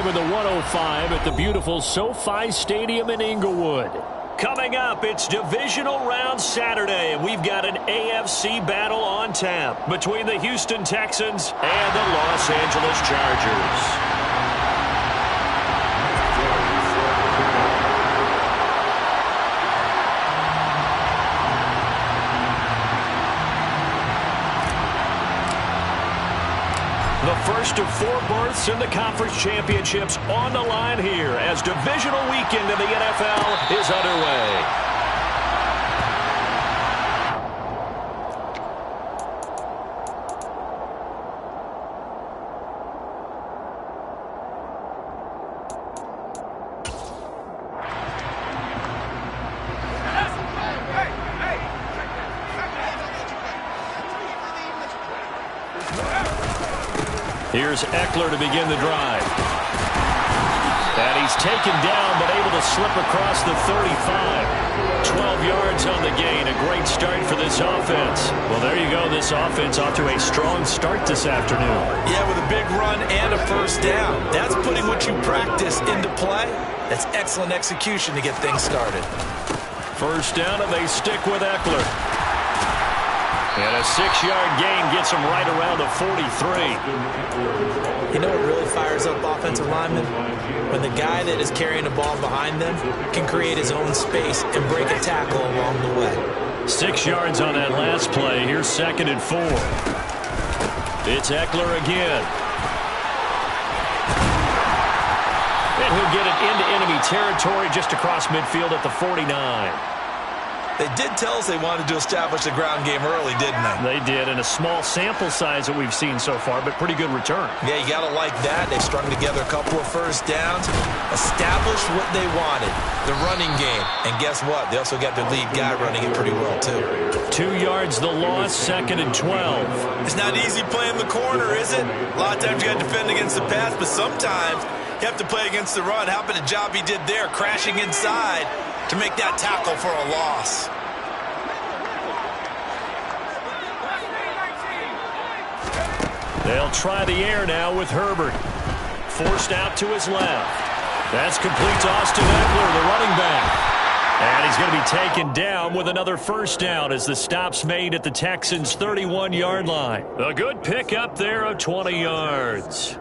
with the 105 at the beautiful SoFi Stadium in Inglewood. Coming up, it's Divisional Round Saturday, and we've got an AFC battle on tap between the Houston Texans and the Los Angeles Chargers. The first of 4 berths in the conference championships on the line here as divisional weekend in the NFL is underway. Here's Eckler to begin the drive. And he's taken down but able to slip across the 35. 12 yards on the gain. A great start for this offense. Well, there you go. This offense off to a strong start this afternoon. Yeah, with a big run and a first down. That's putting what you practice into play. That's excellent execution to get things started. First down, and they stick with Eckler. And a 6-yard gain gets him right around the 43. You know what really fires up offensive linemen? When the guy that is carrying the ball behind them can create his own space and break a tackle along the way. 6 yards on that last play. Here's 2nd and 4. It's Eckler again. And he'll get it into enemy territory just across midfield at the 49. They did tell us they wanted to establish the ground game early, didn't they? They did, and a small sample size that we've seen so far, but pretty good return. Yeah, you got to like that. They strung together a couple of first downs, established what they wanted, the running game. And guess what? They also got their lead guy running it pretty well, too. 2 yards the loss, 2nd and 12. It's not easy playing the corner, is it? A lot of times you got to defend against the pass, but sometimes you have to play against the run. How about the job he did there, crashing inside to make that tackle for a loss. They'll try the air now with Herbert. Forced out to his left. That's complete to Austin Eckler, the running back. And he's going to be taken down with another first down as the stop's made at the Texans' 31-yard line. A good pickup there of 20 yards.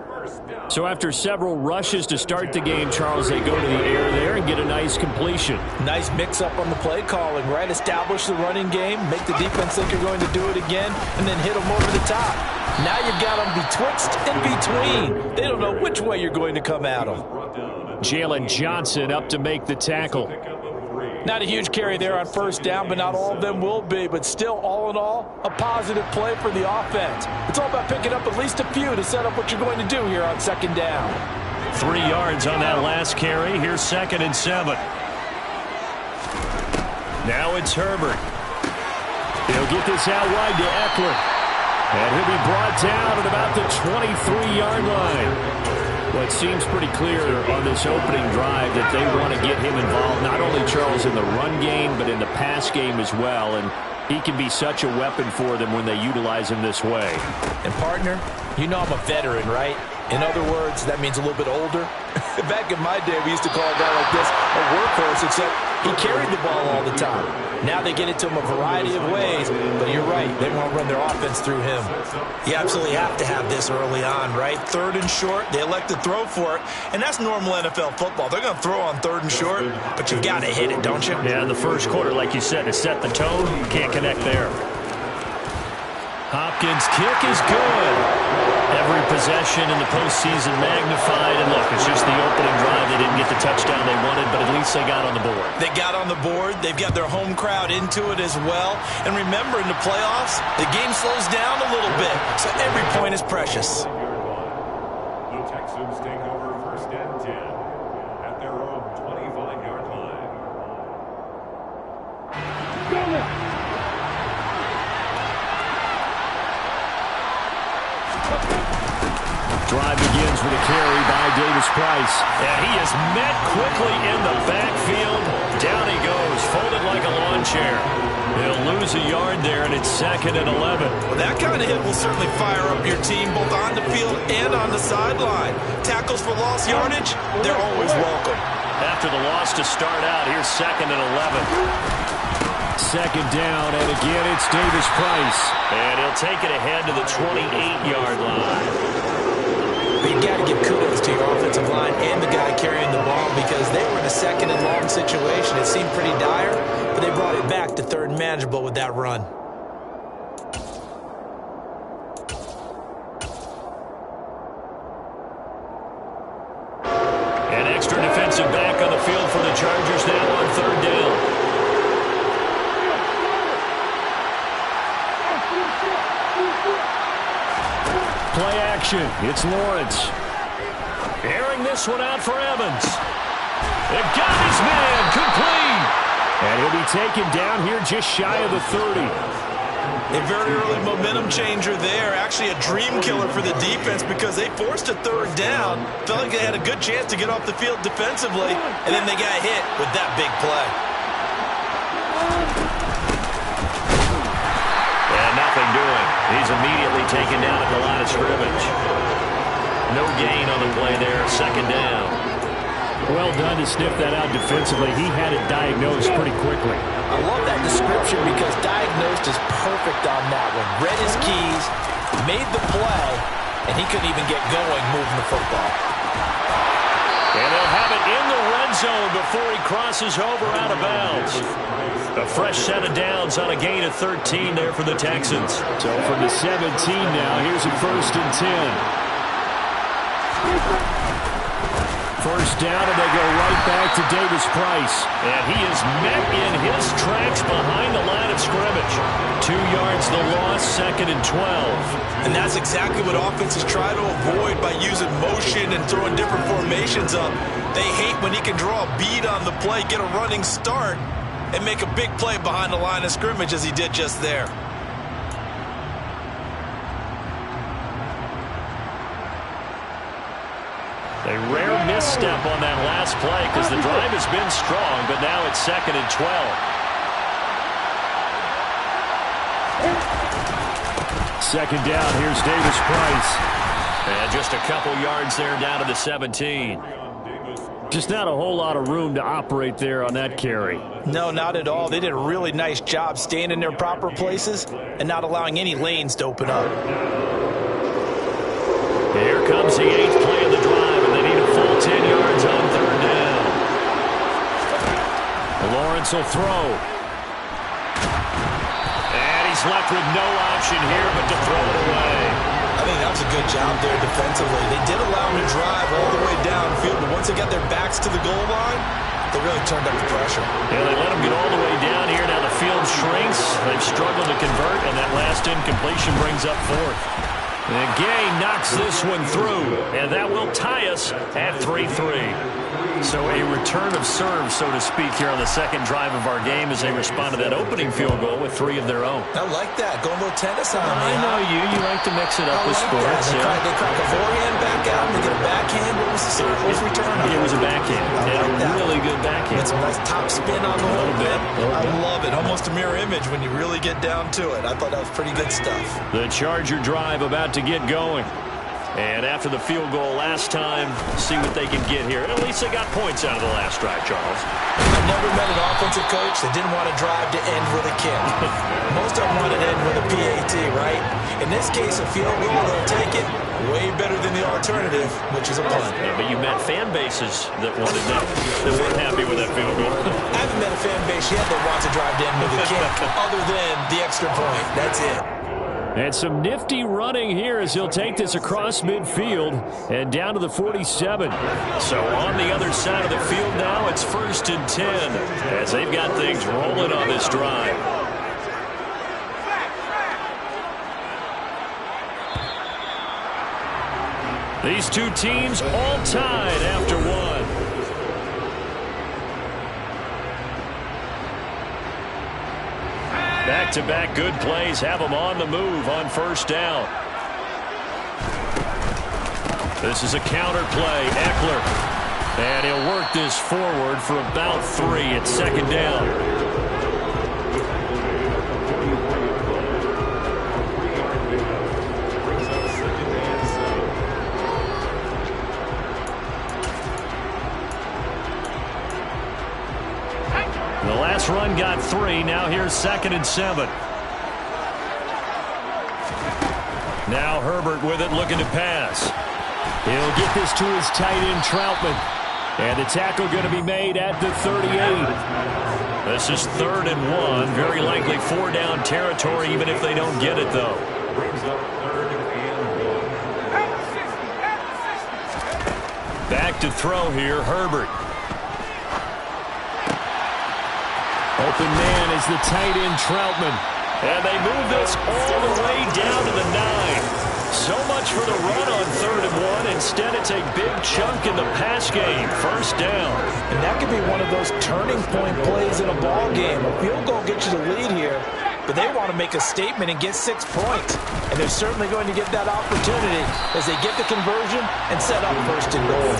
So after several rushes to start the game, Charles, they go to the air there and get a nice completion. Nice mix-up on the play calling, right? Establish the running game, make the defense think you're going to do it again, and then hit them over the top. Now you've got them betwixt and between. They don't know which way you're going to come at them. Jalen Johnson up to make the tackle. Not a huge carry there on first down, but not all of them will be. But still, all in all, a positive play for the offense. It's all about picking up at least a few to set up what you're going to do here on second down. 3 yards on that last carry. Here's 2nd and 7. Now it's Herbert. He'll get this out wide to Eckler. And he'll be brought down at about the 23-yard line. Well, it seems pretty clear on this opening drive that they want to get him involved, not only, Charles, in the run game, but in the pass game as well. And he can be such a weapon for them when they utilize him this way. And, partner, you know I'm a veteran, right? In other words, that means a little bit older. Back in my day, we used to call a guy like this a workhorse, except he carried the ball all the time. Now they get it to him a variety of ways, but you're right. They want to run their offense through him. You absolutely have to have this early on, right? 3rd and short, they elect to throw for it, and that's normal NFL football. They're going to throw on 3rd and short, but you've got to hit it, don't you? Yeah, in the first quarter, like you said, to set the tone, can't connect there. Hopkins' kick is good. Every possession in the postseason magnified. And look, it's just the opening drive. They didn't get the touchdown they wanted, but at least they got on the board. They got on the board. They've got their home crowd into it as well. And remember, in the playoffs, the game slows down a little bit. So every point is precious. The Texans take over 1st and 10 at their own 25-yard line. Drive begins for the carry by Davis-Price. And he is met quickly in the backfield. Down he goes, folded like a lawn chair. He'll lose a yard there, and it's 2nd and 11. Well, that kind of hit will certainly fire up your team both on the field and on the sideline. Tackles for lost yardage, they're always welcome. After the loss to start out, here's 2nd and 11. 2nd down, and again it's Davis-Price. And he'll take it ahead to the 28-yard line. But you got to give kudos to your offensive line and the guy carrying the ball because they were in a 2nd and long situation. It seemed pretty dire, but they brought it back to 3rd and manageable with that run. An extra defensive back on the field for the Chargers now on 3rd down. Play action. It's Lawrence. Airing this one out for Evans. It got his man complete. And he'll be taken down here just shy of the 30. A very early momentum changer there. Actually a dream killer for the defense because they forced a 3rd down. Felt like they had a good chance to get off the field defensively, and then they got hit with that big play. And nothing doing. He's immediately taken down at the line of scrimmage. No gain on the play there. 2nd down. Well done to sniff that out defensively. He had it diagnosed pretty quickly. I love that description because diagnosed is perfect on that one. Read his keys, made the play, and he couldn't even get going moving the football. And they'll have it in the red zone before he crosses over out of bounds. A fresh set of downs on a gain of 13 there for the Texans. So from the 17 now, here's a 1st and 10. 1st down, and they go right back to Davis-Price. And he is met in his tracks behind the line of scrimmage. 2 yards the loss, 2nd and 12. And that's exactly what offenses try to avoid by using motion and throwing different formations up. They hate when he can draw a bead on the play, get a running start, and make a big play behind the line of scrimmage as he did just there. A rare misstep on that last play because the drive has been strong, but now it's 2nd and 12. 2nd down, here's Davis-Price. And just a couple yards there down to the 17. Just not a whole lot of room to operate there on that carry. No, not at all. They did a really nice job staying in their proper places and not allowing any lanes to open up. Here comes the 8th play of the drive, and they need a full 10 yards on 3rd down. Lawrence will throw. And he's left with no option here but to throw it away. I think that was a good job there defensively. They did allow him to drive all the way downfield, but once they got their backs to the goal line, they really turned up the pressure. Yeah, they let him get all the way down here. Now the field shrinks. They've struggled to convert, and that last incompletion brings up 4th. And Gay knocks this one through, and that will tie us at 3-3. So a return of serve, so to speak, here on the 2nd drive of our game as they respond to that opening field goal with 3 of their own. I like that. Going a little tennis on me. I know you. You like to mix it up with sports. They crack a forehand back out, and they get a backhand. What was the serve? What was the return? It was a backhand. And a really good backhand. It's a nice top spin on the whole bit. I love it. Almost a mirror image when you really get down to it. I thought that was pretty good stuff. The Charger drive about to get going. And after the field goal last time, see what they can get here. At least they got points out of the last drive, Charles. I've never met an offensive coach that didn't want to drive to end with a kick. Most of them want to end with a PAT, right? In this case, a field goal, they'll take it. Way better than the alternative, which is a punt. Yeah, but you met fan bases that wanted that, that weren't happy with that field goal. I haven't met a fan base yet that wants to drive to end with a kick, other than the extra point. That's it. And some nifty running here as he'll take this across midfield and down to the 47. So on the other side of the field now, it's 1st and 10 as they've got things rolling on this drive. These two teams all tied after one. Back-to-back good plays have them on the move on 1st down. The This is a counter play. Eckler. And he'll work this forward for about 3. It's second down. The last run got 3. Now here's 2nd and 7. Now Herbert with it, looking to pass. He'll get this to his tight end, Troutman. And the tackle going to be made at the 38. This is 3rd and 1. Very likely 4-down territory, even if they don't get it, though. Back to throw here, Herbert. Open man is the tight end, Troutman. And they move this all the way down to the 9. So much for the run on 3rd and 1. Instead, it's a big chunk in the pass game. First down. And that could be one of those turning point plays in a ball game. A field goal gets you the lead here, but they want to make a statement and get 6 points. And they're certainly going to get that opportunity as they get the conversion and set up 1st and goal.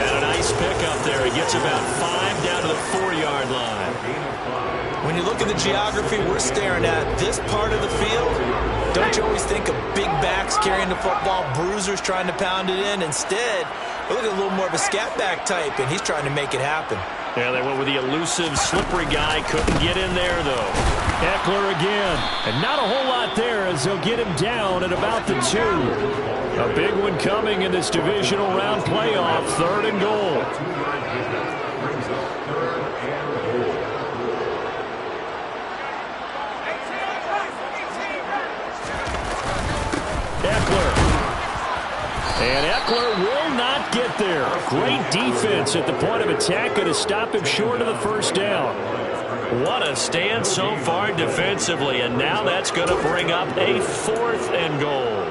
And a nice pickup there. He gets about 5 down to the 4-yard line. When you look at the geography we're staring at, this part of the field, don't you always think of big backs carrying the football, bruisers trying to pound it in? Instead, look at a little more of a scat back type, and he's trying to make it happen. Yeah, they went with the elusive, slippery guy. Couldn't get in there, though. Eckler again. And not a whole lot there as they'll get him down at about the 2. A big one coming in this divisional round playoff. 3rd and goal. And Eckler will not get there. Great defense at the point of attack, going to stop him short of the 1st down. What a stand so far defensively, and now that's going to bring up a 4th and goal.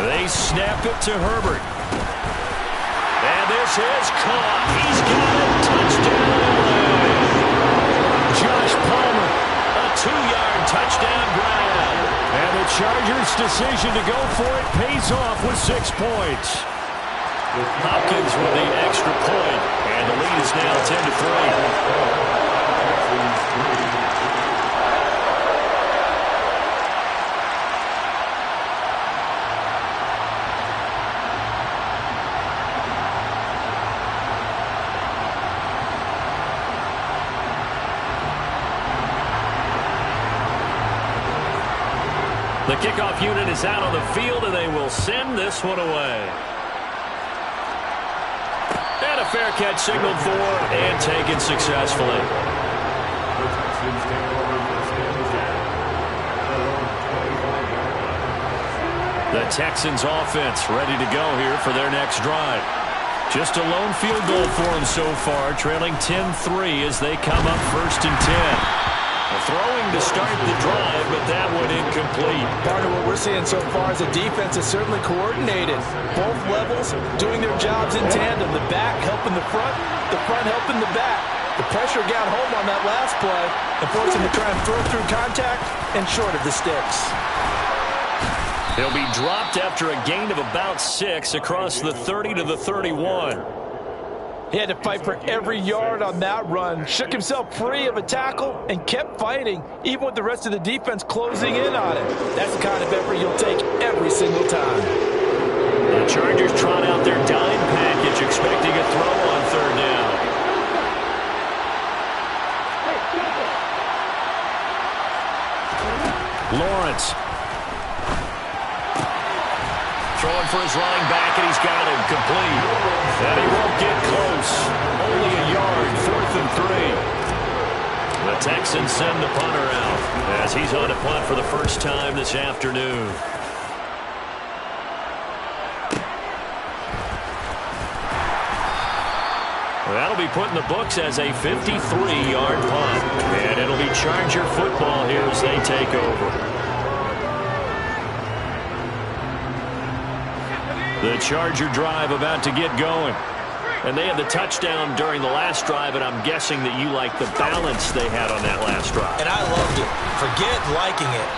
They snap it to Herbert. And this is caught. He's got it. Touchdown. Josh Palmer. A 2-yard touchdown grab. And the Chargers' decision to go for it pays off with 6 points. Hopkins with the extra point. And the lead is now 10-3. The kickoff unit is out on the field, and they will send this one away. And a fair catch signaled for and taken successfully. The Texans offense ready to go here for their next drive. Just a lone field goal for them so far, trailing 10-3 as they come up 1st and 10. Throwing to start the drive, but that one incomplete. Part of what we're seeing so far is the defense is certainly coordinated. Both levels doing their jobs in tandem. The back helping the front helping the back. The pressure got home on that last play and forced him to try and throw through contact and short of the sticks. He'll be dropped after a gain of about 6 across the 30 to the 31. He had to fight for every yard on that run. Shook himself free of a tackle and kept fighting, even with the rest of the defense closing in on it. That's the kind of effort you'll take every single time. The Chargers trot out their dime package, expecting a throw on 3rd down. Lawrence. Throwing for his running back, and he's got him complete. And he won't get close. Only a yard, 4th and 3. The Texans send the punter out as he's on a punt for the first time this afternoon. Well, that'll be put in the books as a 53-yard punt. And it'll be Charger football here as they take over. The Charger drive about to get going. And they had the touchdown during the last drive, and I'm guessing that you like the balance they had on that last drive. And I loved it. Forget liking it.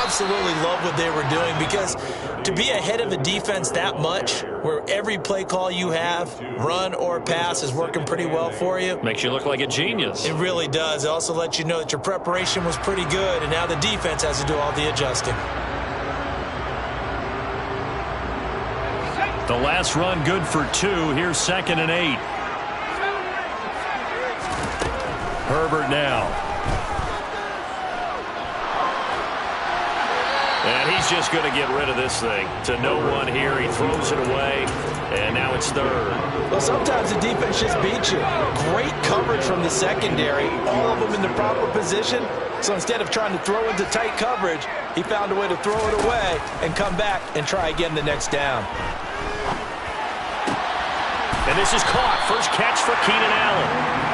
Absolutely love what they were doing, because to be ahead of a defense that much, where every play call you have, run or pass, is working pretty well for you. Makes you look like a genius. It really does. It also lets you know that your preparation was pretty good, and now the defense has to do all the adjusting. The last run good for 2. Here's 2nd and 8. Herbert now. And he's just going to get rid of this thing. To no one here. He throws it away. And now it's 3rd. Well, sometimes the defense just beats you. Great coverage from the secondary. All of them in the proper position. So instead of trying to throw into tight coverage, he found a way to throw it away and come back and try again the next down. And this is caught. First catch for Keenan Allen.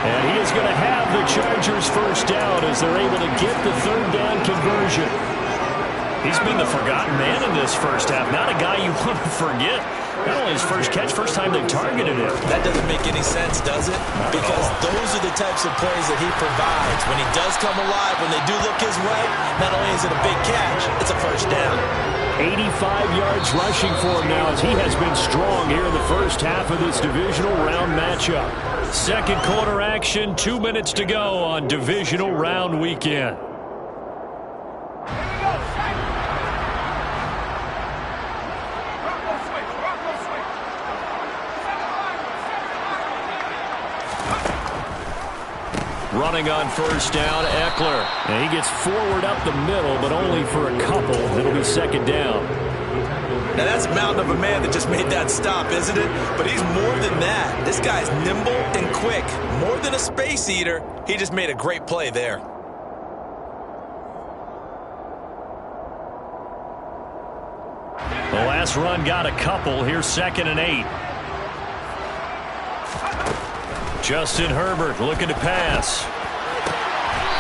And he is going to have the Chargers first down as they're able to get the 3rd down conversion. He's been the forgotten man in this first half. Not a guy you want to forget. Not only his first catch, first time they targeted him. That doesn't make any sense, does it? Because those are the types of plays that he provides. When he does come alive, when they do look his way, not only is it a big catch, it's a first down. 85 yards rushing for him now as he has been strong here in the first half of this divisional round matchup. Second quarter action, 2 minutes to go on divisional round weekend. Running on first down, Eckler. And he gets forward up the middle, but only for a couple. It'll be 2nd down. Now that's a mountain of a man that just made that stop, isn't it? But he's more than that. This guy's nimble and quick. More than a space eater, he just made a great play there. The last run got a couple. Here's 2nd and 8. Justin Herbert looking to pass.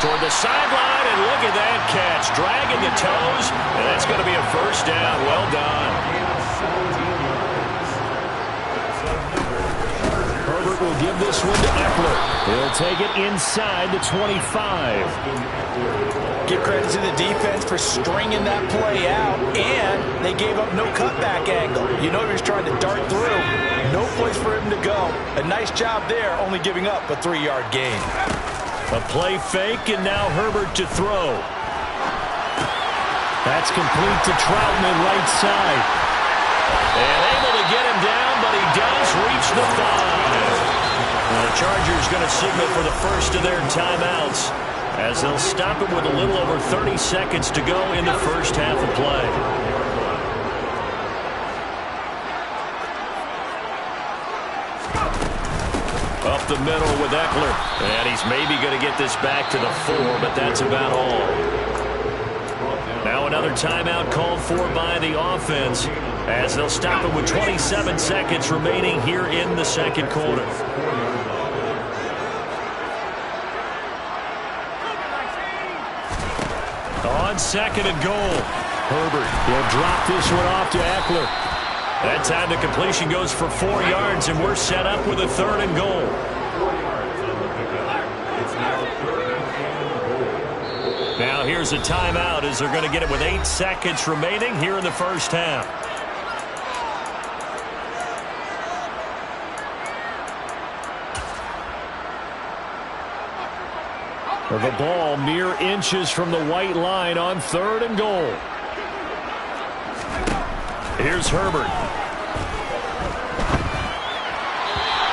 Toward the sideline, and look at that catch. Dragging the toes, and that's going to be a first down. Well done. Herbert will give this one to Eckler. He'll take it inside the 25. Give credit to the defense for stringing that play out, and they gave up no cutback angle. You know he was trying to dart through. No place for him to go. A nice job there, only giving up a 3-yard gain. A play fake, and now Herbert to throw. That's complete to Troutman right side. And able to get him down, but he does reach the 5. And the Chargers going to signal for the first of their timeouts, as they'll stop it with a little over 30 seconds to go in the first half of play. Up the middle with Eckler. And he's maybe going to get this back to the 4, but that's about all. Now another timeout called for by the offense, as they'll stop it with 27 seconds remaining here in the second quarter. On 2nd and goal. Herbert will drop this one off to Eckler. That time the completion goes for 4 yards, and we're set up with a 3rd and goal. Now here's a timeout, as they're going to get it with 8 seconds remaining here in the first half. The ball mere inches from the white line on 3rd and goal. Here's Herbert.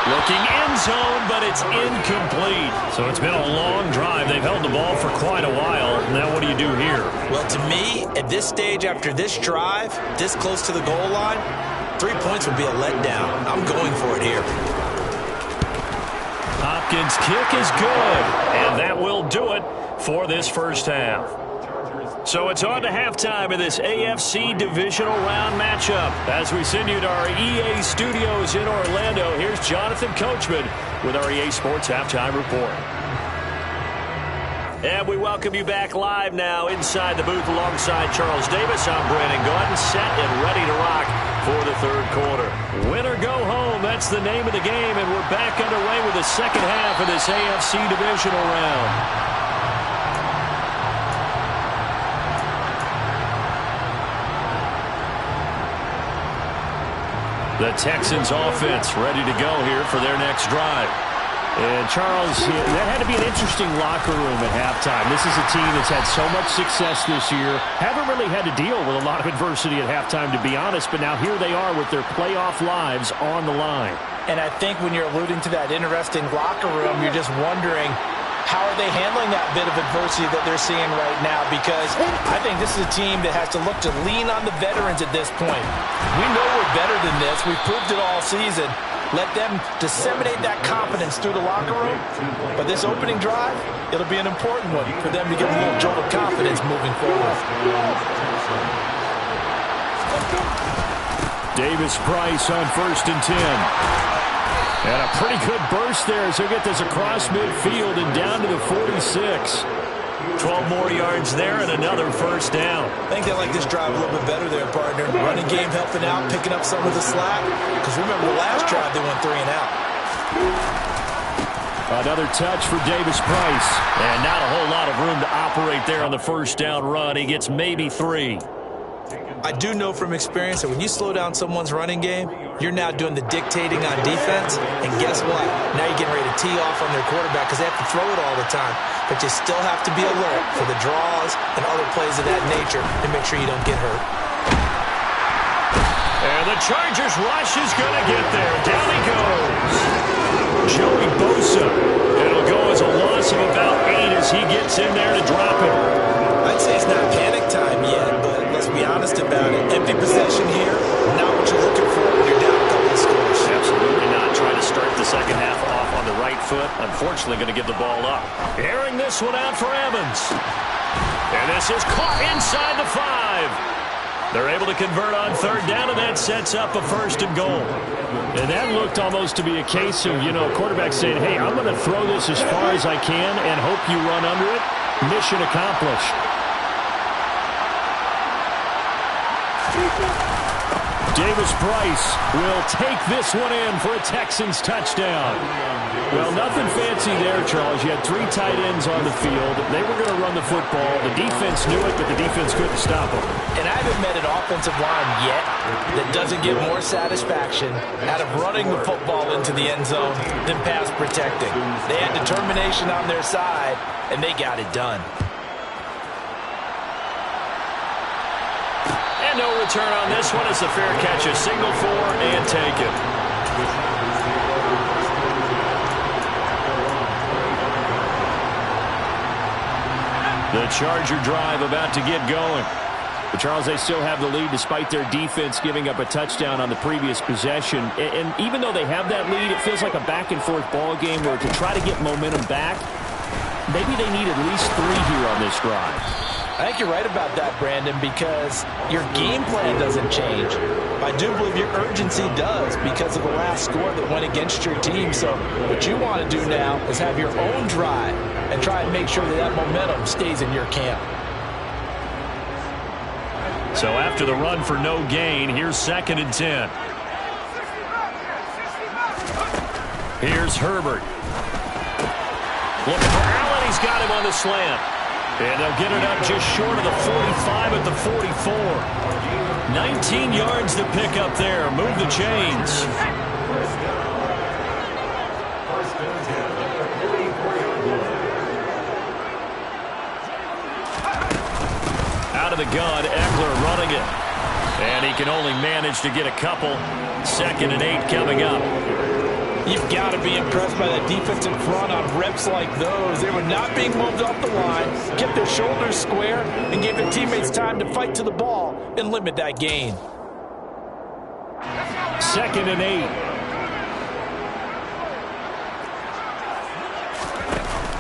Looking end zone, but it's incomplete. So it's been a long drive. They've held the ball for quite a while. Now what do you do here? Well, to me, at this stage after this drive, this close to the goal line, 3 points would be a letdown. I'm going for it here. Hopkins' kick is good, and that will do it for this first half. So it's on to halftime of this AFC divisional round matchup. As we send you to our EA studios in Orlando, here's Jonathan Coachman with our EA Sports Halftime Report. And we welcome you back live now inside the booth alongside Charles Davis. I'm Brandon Gordon, set and ready to rock for the third quarter. Win or go home, that's that's the name of the game, and we're back underway with the second half of this AFC divisional round. The Texans offense ready to go here for their next drive. And Charles, that had to be an interesting locker room at halftime. This is a team that's had so much success this year. Haven't really had to deal with a lot of adversity at halftime, to be honest. But now here they are with their playoff lives on the line. And I think when you're alluding to that interesting locker room, you're just wondering, how are they handling that bit of adversity that they're seeing right now? Because I think this is a team that has to look to lean on the veterans at this point. We know we're better than this. We've proved it all season. Let them disseminate that confidence through the locker room. But this opening drive, it'll be an important one for them to get a little jolt of confidence moving forward. Davis Price on 1st and 10. And a pretty good burst there as he'll get this across midfield and down to the 46. 12 more yards there and another first down. I think they like this drive a little bit better there, partner. Running game helping out, picking up some of the slack. Because remember, the last drive they went 3 and out. Another touch for Davis Price. And not a whole lot of room to operate there on the first down run. He gets maybe 3. I do know from experience that when you slow down someone's running game, you're now doing the dictating on defense. And guess what? Now you're getting ready to tee off on their quarterback because they have to throw it all the time. But you still have to be alert for the draws and other plays of that nature to make sure you don't get hurt. And the Chargers rush is going to get there. Down he goes. Joey Bosa. It'll go as a loss of about 8 as he gets in there to drop it. I'd say it's not panic time yet, but let's be honest about it. Empty possession here, not what you're looking for when you're down a couple of scores. Absolutely not. Trying to start the second half off on the right foot. Unfortunately, going to give the ball up. Airing this one out for Evans. And this is caught inside the 5. They're able to convert on 3rd down, and that sets up a 1st and goal. And that looked almost to be a case of, quarterback saying, hey, I'm going to throw this as far as I can and hope you run under it. Mission accomplished. Davis Price will take this one in for a Texans touchdown. Well, nothing fancy there, Charles. You had 3 tight ends on the field. They were going to run the football. The defense knew it, but the defense couldn't stop them. And I haven't met an offensive line yet that doesn't get more satisfaction out of running the football into the end zone than pass protecting. They had determination on their side, and they got it done. And no return on this one. It's a fair catch, a signal for and taken. The Charger drive about to get going. But Charles, they still have the lead despite their defense giving up a touchdown on the previous possession. And even though they have that lead, it feels like a back-and-forth ball game where to try to get momentum back, maybe they need at least 3 here on this drive. I think you're right about that, Brandon, because your game plan doesn't change. I do believe your urgency does because of the last score that went against your team. So what you want to do now is have your own drive and try and make sure that that momentum stays in your camp. So after the run for no gain, here's 2nd and 10. Here's Herbert. Looking for Allen. He's got him on the slant. And they'll get it up just short of the 45 at the 44. 19 yards to pick up there. Move the chains. Out of the gun, Eckler running it. And he can only manage to get a couple. 2nd and 8 coming up. You've got to be impressed by that defensive front on reps like those. They were not being moved off the line, kept their shoulders square, and gave their teammates time to fight to the ball and limit that gain. 2nd and 8.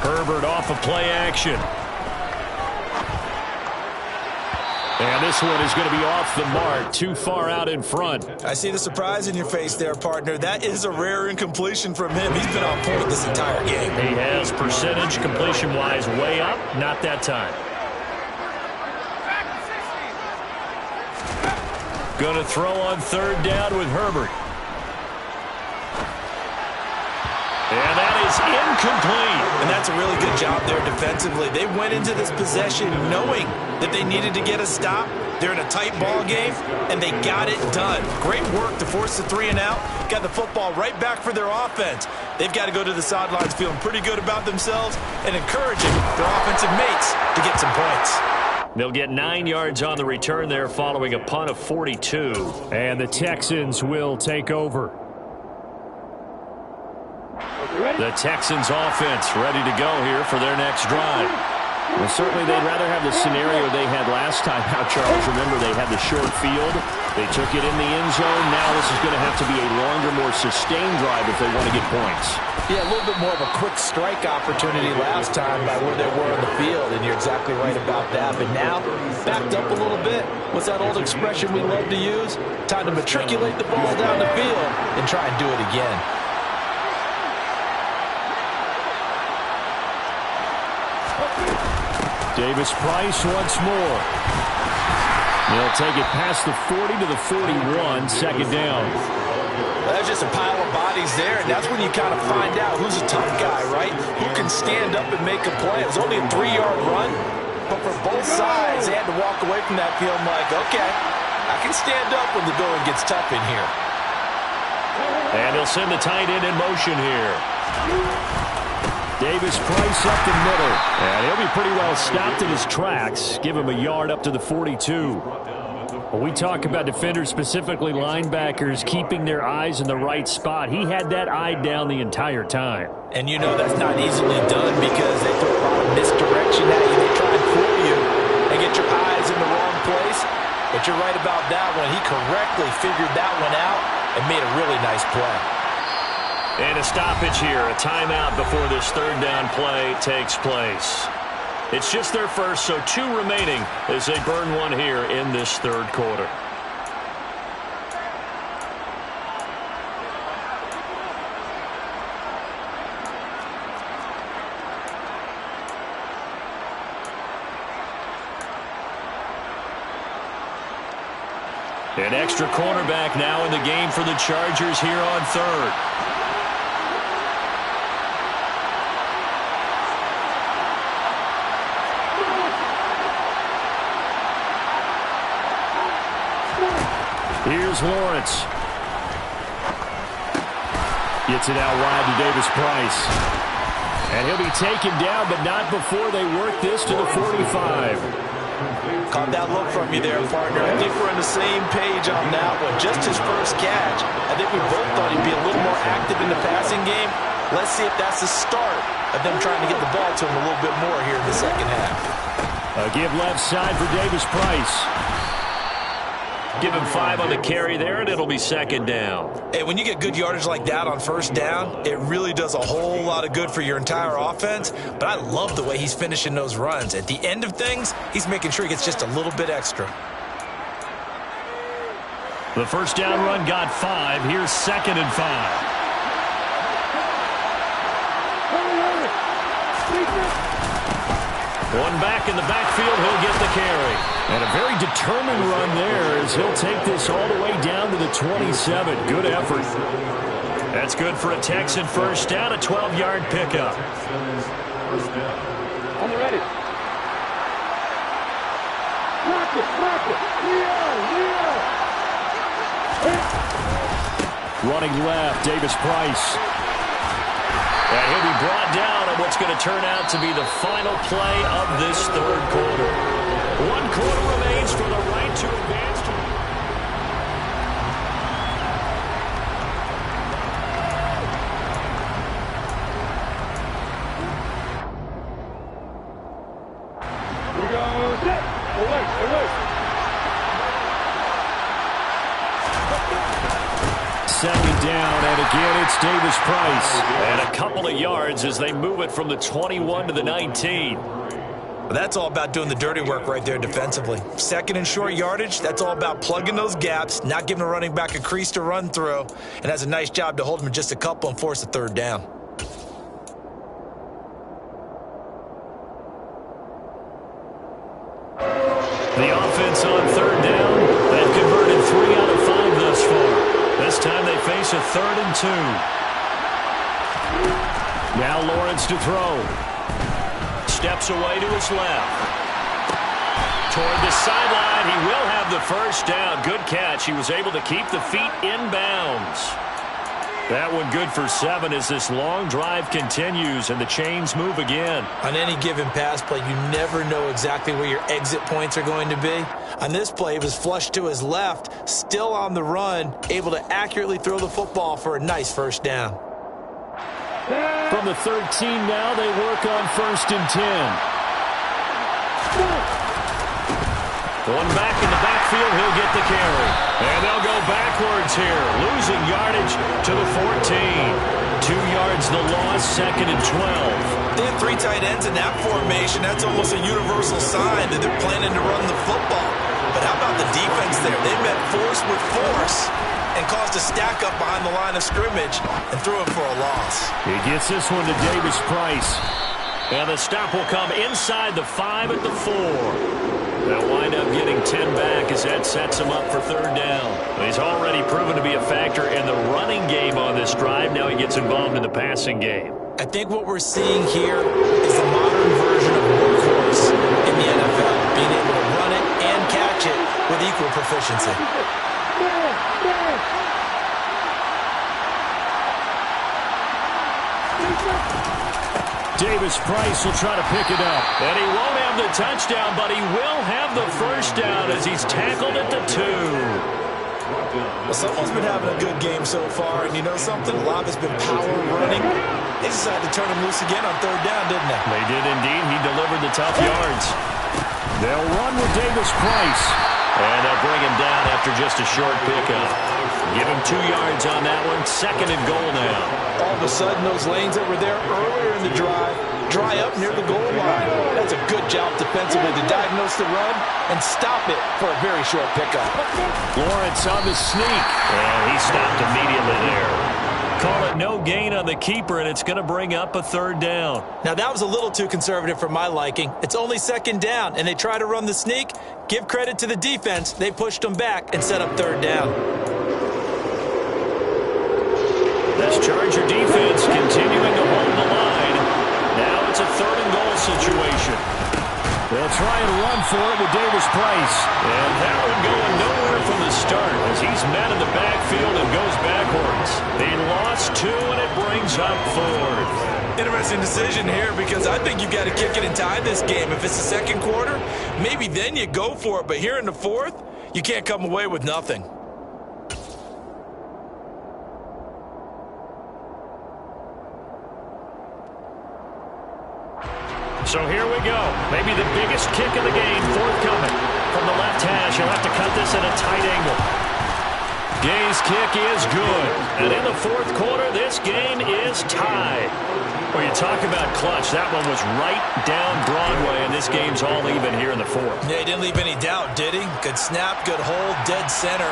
Herbert off of play action. And this one is going to be off the mark, too far out in front. I see the surprise in your face there, partner. That is a rare incompletion from him. He's been on point this entire game. He has percentage completion-wise way up. Not that time. Going to throw on 3rd down with Herbert. And that is incomplete. And that's a really good job there defensively. They went into this possession knowing that they needed to get a stop. They're in a tight ball game, and they got it done. Great work to force the 3 and out. Got the football right back for their offense. They've got to go to the sidelines feeling pretty good about themselves and encouraging their offensive mates to get some points. They'll get 9 yards on the return there following a punt of 42. And the Texans will take over. The Texans offense ready to go here for their next drive. Well, certainly they'd rather have the scenario they had last time out, Charles. Remember, they had the short field. They took it in the end zone. Now this is going to have to be a longer, more sustained drive if they want to get points. Yeah, a little bit more of a quick strike opportunity last time by where they were on the field, and you're exactly right about that. But now, backed up a little bit. What's that old expression we love to use? Time to matriculate the ball down the field and try and do it again. Davis Price once more. They'll take it past the 40 to the 41, second down. That's just a pile of bodies there, and that's when you kind of find out who's a tough guy, right? Who can stand up and make a play. It was only a 3-yard run, but for both sides, they had to walk away from that field like, okay, I can stand up when the going gets tough in here. And they'll send the tight end in motion here. Davis Price up the middle. And he'll be pretty well stopped in his tracks. Give him a yard up to the 42. When we talk about defenders, specifically linebackers, keeping their eyes in the right spot, he had that eye down the entire time. And you know that's not easily done because they throw a lot of misdirection at you. They try and fool you and get your eyes in the wrong place. But you're right about that one. He correctly figured that one out and made a really nice play. And a stoppage here, a timeout before this third down play takes place. It's just their first, so 2 remaining as they burn one here in this third quarter. An extra cornerback now in the game for the Chargers here on third. Here's Lawrence. Gets it out wide to Davis Price. And he'll be taken down, but not before they work this to the 45. Caught that look from you there, partner. I think we're on the same page on that one. Just his first catch. I think we both thought he'd be a little more active in the passing game. Let's see if that's the start of them trying to get the ball to him a little bit more here in the second half. A give left side for Davis Price. Give him 5 on the carry there, and it'll be second down. Hey, when you get good yardage like that on first down, it really does a whole lot of good for your entire offense. But I love the way he's finishing those runs. At the end of things, he's making sure he gets just a little bit extra. The first down run got 5. Here's second and 5. One back in the backfield, he'll get the carry. And a very determined run there as he'll take this all the way down to the 27. Good effort. That's good for a Texan first down, a 12-yard pickup. On the ready. Running left, Davis Price. And he'll be brought down on what's going to turn out to be the final play of this third quarter. 1 quarter remains for the right to advance to... Here we go. Set. Away. Second down, and again it's Davis Price. And a couple of yards as they move it from the 21 to the 19. That's all about doing the dirty work right there defensively. Second and short yardage, that's all about plugging those gaps, not giving a running back a crease to run through, and has a nice job to hold him in just a couple and force a third down. The offense on third down, they've converted 3 out of 5 thus far. This time they face a 3rd and 2. Now Lawrence to throw. Steps away to his left. Toward the sideline, he will have the first down. Good catch. He was able to keep the feet in bounds. That one good for 7 as this long drive continues and the chains move again. On any given pass play, you never know exactly where your exit points are going to be. On this play, he was flushed to his left, still on the run, able to accurately throw the football for a nice first down. From the 13 now, they work on 1st and 10. One back in the backfield, he'll get the carry. And they'll go backwards here, losing yardage to the 14. 2 yards the loss, 2nd and 12. They have 3 tight ends in that formation. That's almost a universal sign that they're planning to run the football. But how about the defense there? They met force with force and caused a stack up behind the line of scrimmage and threw it for a loss. He gets this one to Davis Price. And the stop will come inside the 5 at the 4. They'll wind up getting 10 back as that sets him up for 3rd down. He's already proven to be a factor in the running game on this drive. Now he gets involved in the passing game. I think what we're seeing here is the modern version of workhorse in the NFL, being able to run it and catch it with equal proficiency. Davis Price will try to pick it up. And he won't have the touchdown, but he will have the first down as he's tackled at the 2. Well, someone's been having a good game so far, and you know something? A lot of it's been power running. They decided to turn him loose again on 3rd down, didn't they? They did indeed. He delivered the tough yards. They'll run with Davis Price. And they'll bring him down after just a short pickup. Give him 2 yards on that one. 2nd and goal now. All of a sudden, those lanes that were there earlier in the drive dry up near the goal line. That's a good job defensively to diagnose the run and stop it for a very short pickup. Lawrence on the sneak. And he stopped immediately there. Call it no gain on the keeper, and it's going to bring up a 3rd down. Now, that was a little too conservative for my liking. It's only 2nd down, and they try to run the sneak. Give credit to the defense. They pushed them back and set up 3rd down. This Charger defense continuing to hold the line. Now it's a 3rd and goal situation. They'll try and run for it with Davis Price. And that one going nowhere from the start as he's met in the backfield and goes backwards. He lost 2, and it brings up 4th. Interesting decision here because I think you've got to kick it and tie this game. If it's the 2nd quarter, maybe then you go for it. But here in the 4th, you can't come away with nothing. So here we go. Maybe the biggest kick of the game forthcoming. From the left hash, he'll have to cut this at a tight angle. Gay's kick is good. And in the 4th quarter, this game is tied. Well, you talk about clutch. That one was right down Broadway, and this game's all even here in the 4th. Yeah, he didn't leave any doubt, did he? Good snap, good hold, dead center.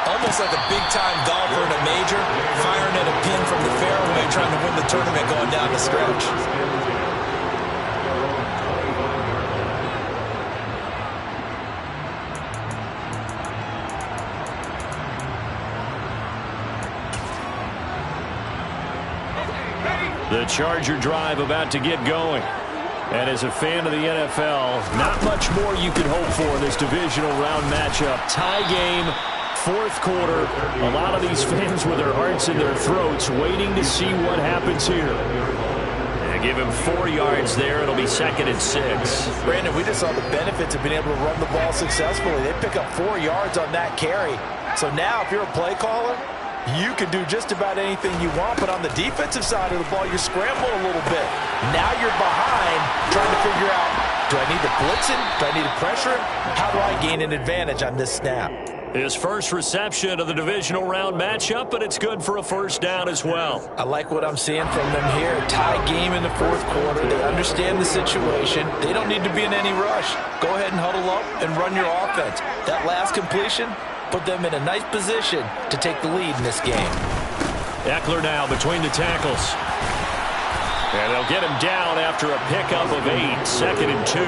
Almost like a big-time golfer in a major, firing at a pin from the fairway, trying to win the tournament going down the stretch. The Charger drive about to get going. And as a fan of the NFL, not much more you could hope for in this divisional round matchup. Tie game, 4th quarter. A lot of these fans with their hearts in their throats waiting to see what happens here. And give him 4 yards there. It'll be 2nd and 6. Brandon, we just saw the benefits of being able to run the ball successfully. They pick up 4 yards on that carry. So now if you're a play caller, you can do just about anything you want, but on the defensive side of the ball, you're scrambling a little bit. Now you're behind, trying to figure out, do I need to blitz him? Do I need to pressure him? How do I gain an advantage on this snap? His first reception of the divisional round matchup, but it's good for a first down as well. I like what I'm seeing from them here. Tie game in the 4th quarter. They understand the situation. They don't need to be in any rush. Go ahead and huddle up and run your offense. That last completion put them in a nice position to take the lead in this game. Eckler now between the tackles. And they'll get him down after a pickup of 8, 2nd and 2.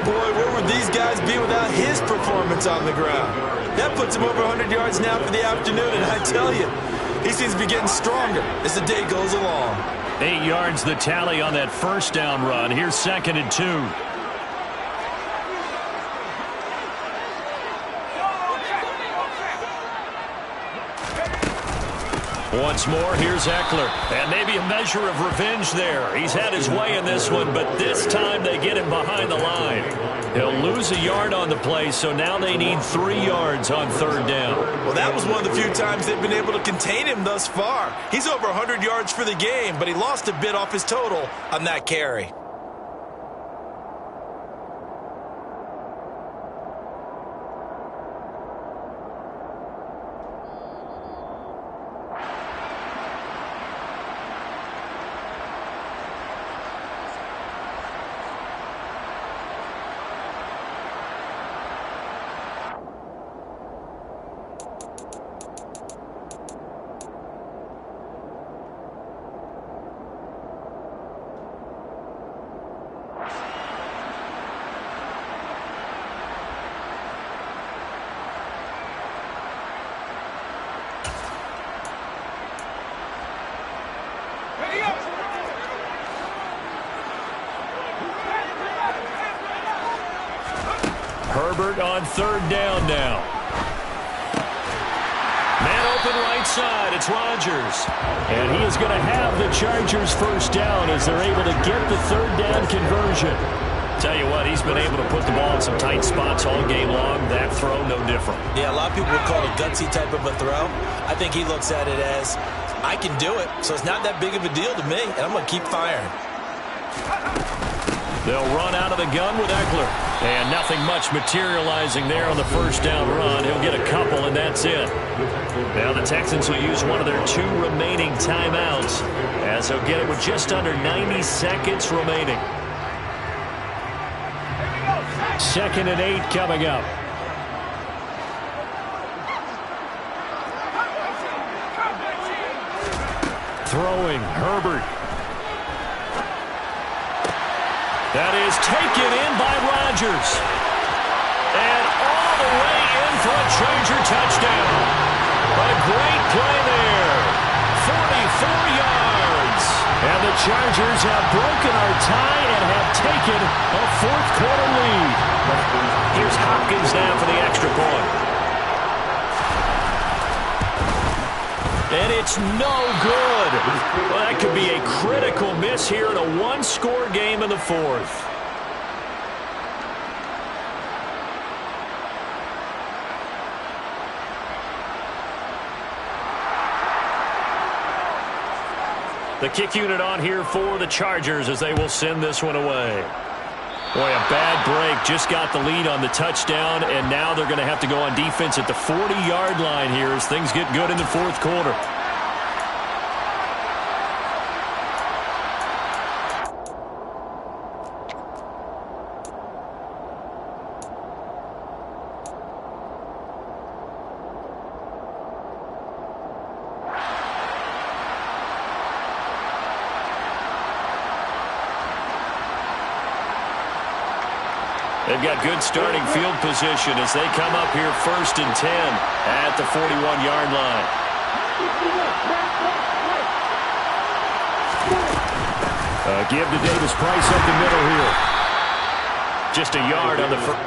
Boy, where would these guys be without his performance on the ground? That puts him over 100 yards now for the afternoon, and I tell you, He seems to be getting stronger as the day goes along. 8 yards the tally on that first down run. Here's 2nd and 2. Once more, here's Eckler. And maybe a measure of revenge there. He's had his way in this one, but this time they get him behind the line. He'll lose a yard on the play, so now they need 3 yards on 3rd down. Well, that was one of the few times they've been able to contain him thus far. He's over 100 yards for the game, but he lost a bit off his total on that carry. Herbert on 3rd down now. Man open right side. It's Rodgers. And he is going to have the Chargers 1st down as they're able to get the 3rd down conversion. Tell you what, he's been able to put the ball in some tight spots all game long. That throw, no different. Yeah, a lot of people would call it a gutsy type of a throw. I think he looks at it as, I can do it, so it's not that big of a deal to me, and I'm going to keep firing. They'll run out of the gun with Eckler. And nothing much materializing there on the 1st down run. He'll get a couple, and that's it. Now the Texans will use one of their 2 remaining timeouts as they'll get it with just under 90 seconds remaining. 2nd and 8 coming up. Throwing, Herbert. That is taken in by Rodgers. And all the way in for a Charger touchdown. A great play there. 44 yards. And the Chargers have broken our tie and have taken a 4th quarter lead. Here's Hopkins now for the extra point. And it's no good. Well, that could be a critical miss here in a 1-score game in the 4th. The kick unit on here for the Chargers as they will send this one away. Boy, a bad break. Just got the lead on the touchdown, and now they're going to have to go on defense at the 40-yard line here as things get good in the 4th quarter. They've got good starting field position as they come up here 1st and 10 at the 41-yard line. Give to Davis Price up the middle here. Just a yard on the first.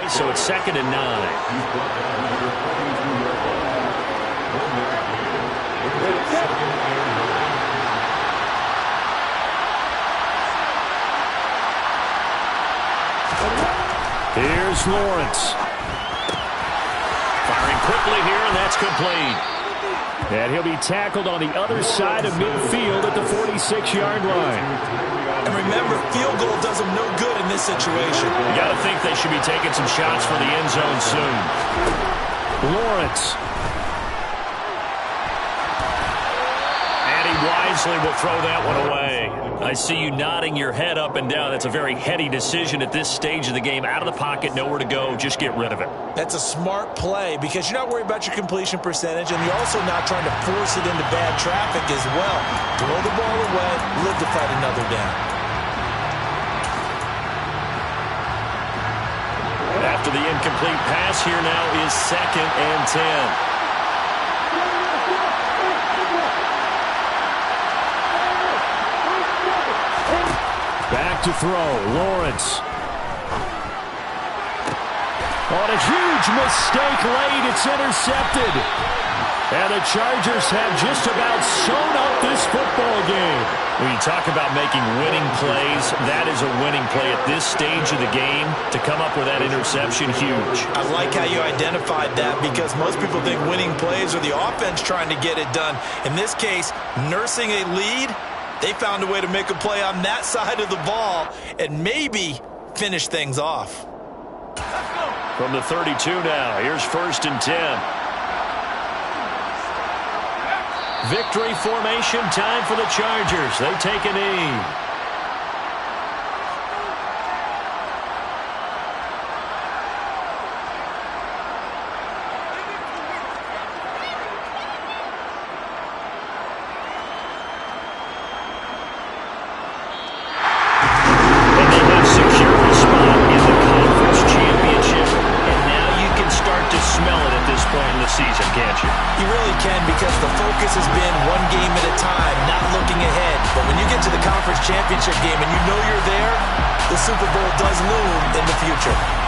So it's 2nd and 9. Here's Lawrence. Firing quickly here, and that's complete. And he'll be tackled on the other side of midfield at the 46-yard line. And remember, field goal does them no good in this situation. You got to think they should be taking some shots for the end zone soon. Lawrence. And he winds wisely will throw that one away. I see you nodding your head up and down. That's a very heady decision at this stage of the game. Out of the pocket, nowhere to go. Just get rid of it. That's a smart play because you're not worried about your completion percentage, and you're also not trying to force it into bad traffic as well. Throw the ball away, live to fight another down. After the incomplete pass, here now is 2nd and 10. Back to throw, Lawrence. On a huge mistake late, it's intercepted. And the Chargers have just about sewn up this football game. When you talk about making winning plays, that is a winning play at this stage of the game. To come up with that interception, huge. I like how you identified that because most people think winning plays are the offense trying to get it done. In this case, nursing a lead, they found a way to make a play on that side of the ball and maybe finish things off. From the 32 now, here's 1st and 10. Victory formation time for the Chargers. They take a knee. Season, can't you? You really can because the focus has been one game at a time, not looking ahead. But when you get to the conference championship game and you know you're there, the Super Bowl does loom in the future.